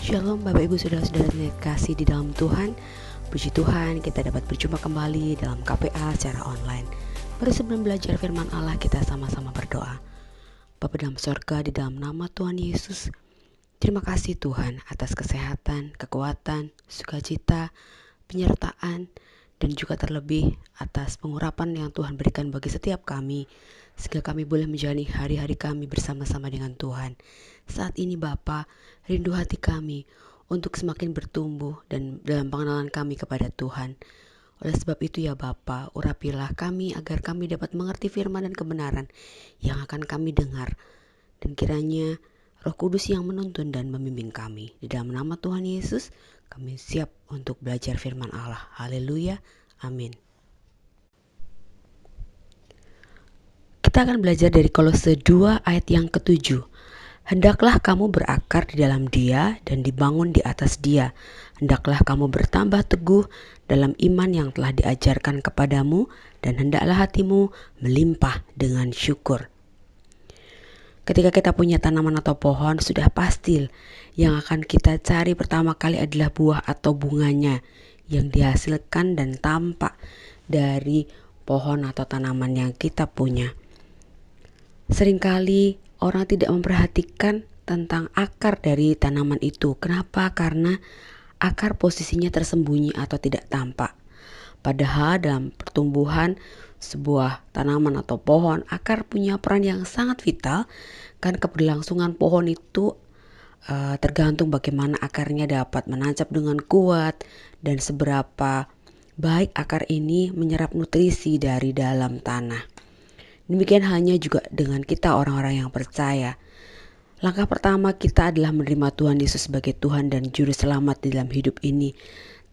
Shalom Bapak Ibu Saudara-saudara yang kasih di dalam Tuhan. Puji Tuhan kita dapat berjumpa kembali dalam KPA secara online. Mari sebelum belajar firman Allah kita sama-sama berdoa. Bapa dalam sorga, di dalam nama Tuhan Yesus, terima kasih Tuhan atas kesehatan, kekuatan, sukacita, penyertaan, dan juga terlebih atas pengurapan yang Tuhan berikan bagi setiap kami, sehingga kami boleh menjalani hari-hari kami bersama-sama dengan Tuhan. Saat ini Bapa, rindu hati kami untuk semakin bertumbuh dan dalam pengenalan kami kepada Tuhan. Oleh sebab itu ya Bapa, urapilah kami agar kami dapat mengerti firman dan kebenaran yang akan kami dengar. Dan kiranya Roh Kudus yang menuntun dan membimbing kami. Di dalam nama Tuhan Yesus, kami siap untuk belajar firman Allah. Haleluya. Amin. Kita akan belajar dari Kolose 2 ayat yang ke-7. Hendaklah kamu berakar di dalam Dia dan dibangun di atas Dia. Hendaklah kamu bertambah teguh dalam iman yang telah diajarkan kepadamu, dan hendaklah hatimu melimpah dengan syukur. Ketika kita punya tanaman atau pohon, sudah pasti yang akan kita cari pertama kali adalah buah atau bunganya yang dihasilkan dan tampak dari pohon atau tanaman yang kita punya. Seringkali orang tidak memperhatikan tentang akar dari tanaman itu. Kenapa? Karena akar posisinya tersembunyi atau tidak tampak. Padahal dalam pertumbuhan sebuah tanaman atau pohon, akar punya peran yang sangat vital. Kan keberlangsungan pohon itu tergantung bagaimana akarnya dapat menancap dengan kuat dan seberapa baik akar ini menyerap nutrisi dari dalam tanah. Demikian halnya juga dengan kita orang-orang yang percaya. Langkah pertama kita adalah menerima Tuhan Yesus sebagai Tuhan dan Juru Selamat di dalam hidup ini.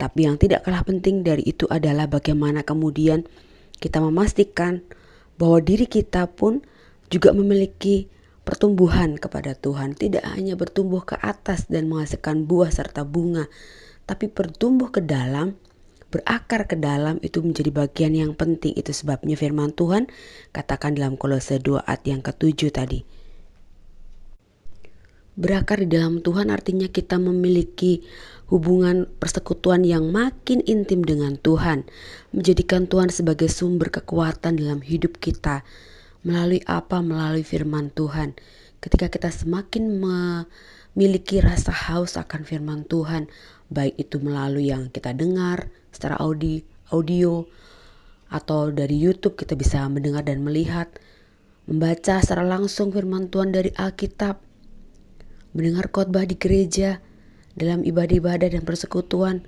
Tapi yang tidak kalah penting dari itu adalah bagaimana kemudian kita memastikan bahwa diri kita pun juga memiliki pertumbuhan kepada Tuhan. Tidak hanya bertumbuh ke atas dan menghasilkan buah serta bunga, tapi bertumbuh ke dalam, berakar ke dalam, itu menjadi bagian yang penting. Itu sebabnya firman Tuhan katakan dalam Kolose 2 ayat yang ke-7 tadi. Berakar di dalam Tuhan artinya kita memiliki hubungan persekutuan yang makin intim dengan Tuhan, menjadikan Tuhan sebagai sumber kekuatan dalam hidup kita. Melalui apa? Melalui firman Tuhan. Ketika kita semakin memiliki rasa haus akan firman Tuhan, baik itu melalui yang kita dengar secara audio atau dari YouTube, kita bisa mendengar dan melihat, membaca secara langsung firman Tuhan dari Alkitab, mendengar khotbah di gereja, dalam ibadah-ibadah dan persekutuan.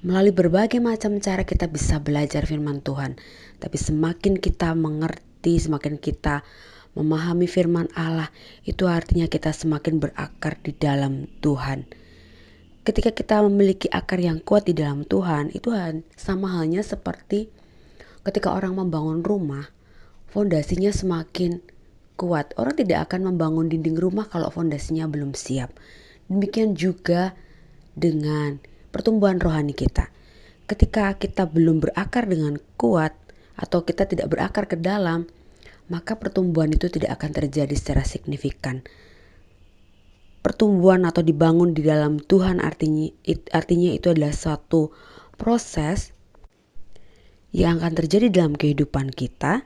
Melalui berbagai macam cara kita bisa belajar firman Tuhan. Tapi semakin kita mengerti, semakin kita memahami firman Allah, itu artinya kita semakin berakar di dalam Tuhan. Ketika kita memiliki akar yang kuat di dalam Tuhan, itu sama halnya seperti ketika orang membangun rumah, fondasinya semakin kuat. Orang tidak akan membangun dinding rumah kalau fondasinya belum siap. Demikian juga dengan pertumbuhan rohani kita. Ketika kita belum berakar dengan kuat atau kita tidak berakar ke dalam, maka pertumbuhan itu tidak akan terjadi secara signifikan. Pertumbuhan atau dibangun di dalam Tuhan artinya itu adalah suatu proses yang akan terjadi dalam kehidupan kita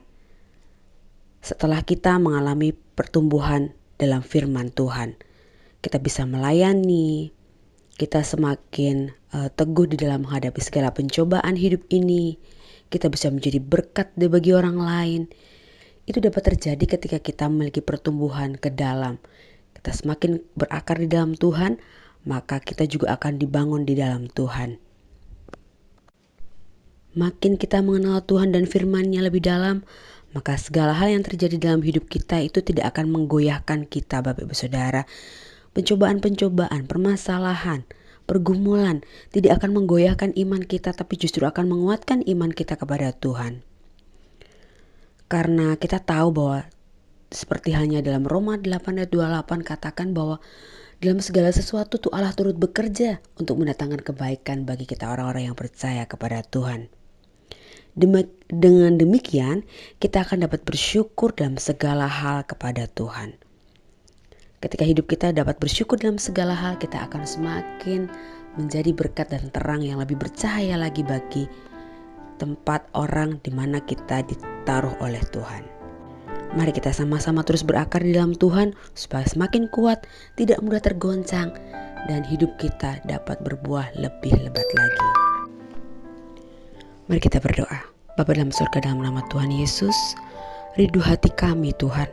setelah kita mengalami pertumbuhan dalam firman Tuhan. Kita bisa melayani, kita semakin teguh di dalam menghadapi segala pencobaan hidup ini, kita bisa menjadi berkat bagi orang lain. Itu dapat terjadi ketika kita memiliki pertumbuhan ke dalam. Kita semakin berakar di dalam Tuhan, maka kita juga akan dibangun di dalam Tuhan. Makin kita mengenal Tuhan dan firman-Nya lebih dalam, maka segala hal yang terjadi dalam hidup kita itu tidak akan menggoyahkan kita, Bapak Ibu Saudara. Pencobaan-pencobaan, permasalahan, pergumulan tidak akan menggoyahkan iman kita, tapi justru akan menguatkan iman kita kepada Tuhan. Karena kita tahu bahwa seperti halnya dalam Roma 8 ayat 28 katakan bahwa dalam segala sesuatu tuh Allah turut bekerja untuk mendatangkan kebaikan bagi kita orang-orang yang percaya kepada Tuhan. Dengan demikian kita akan dapat bersyukur dalam segala hal kepada Tuhan. Ketika hidup kita dapat bersyukur dalam segala hal, kita akan semakin menjadi berkat dan terang yang lebih bercahaya lagi bagi tempat orang di mana kita ditaruh oleh Tuhan. Mari kita sama-sama terus berakar di dalam Tuhan supaya semakin kuat, tidak mudah tergoncang, dan hidup kita dapat berbuah lebih lebat lagi. Mari kita berdoa. Bapa dalam surga, dalam nama Tuhan Yesus, rindu hati kami Tuhan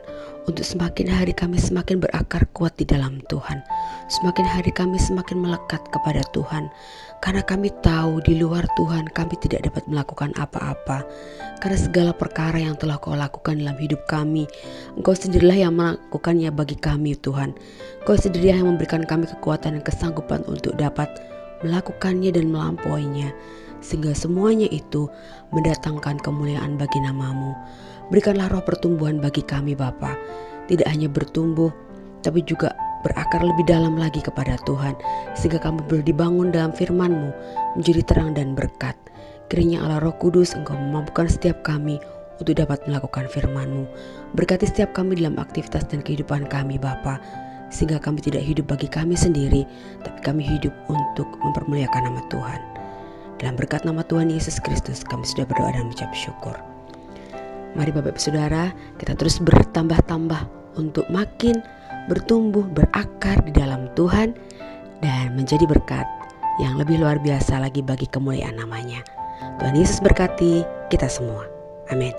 untuk semakin hari kami semakin berakar kuat di dalam Tuhan. Semakin hari kami semakin melekat kepada Tuhan. Karena kami tahu di luar Tuhan kami tidak dapat melakukan apa-apa. Karena segala perkara yang telah Kau lakukan dalam hidup kami, Engkau sendirilah yang melakukannya bagi kami Tuhan. Kau sendirilah yang memberikan kami kekuatan dan kesanggupan untuk dapat melakukannya dan melampauinya. Sehingga semuanya itu mendatangkan kemuliaan bagi nama-Mu. Berikanlah roh pertumbuhan bagi kami Bapa. Tidak hanya bertumbuh, tapi juga berakar lebih dalam lagi kepada Tuhan. Sehingga kami boleh dibangun dalam firman-Mu, menjadi terang dan berkat. Kiranya Allah Roh Kudus, Engkau memampukan setiap kami untuk dapat melakukan firman-Mu. Berkati setiap kami dalam aktivitas dan kehidupan kami Bapa. Sehingga kami tidak hidup bagi kami sendiri, tapi kami hidup untuk mempermuliakan nama Tuhan. Dalam berkat nama Tuhan Yesus Kristus kami sudah berdoa dan mengucap syukur. Mari Bapak Ibu Saudara, kita terus bertambah-tambah untuk makin bertumbuh, berakar di dalam Tuhan dan menjadi berkat yang lebih luar biasa lagi bagi kemuliaan namanya. Tuhan Yesus berkati kita semua. Amin.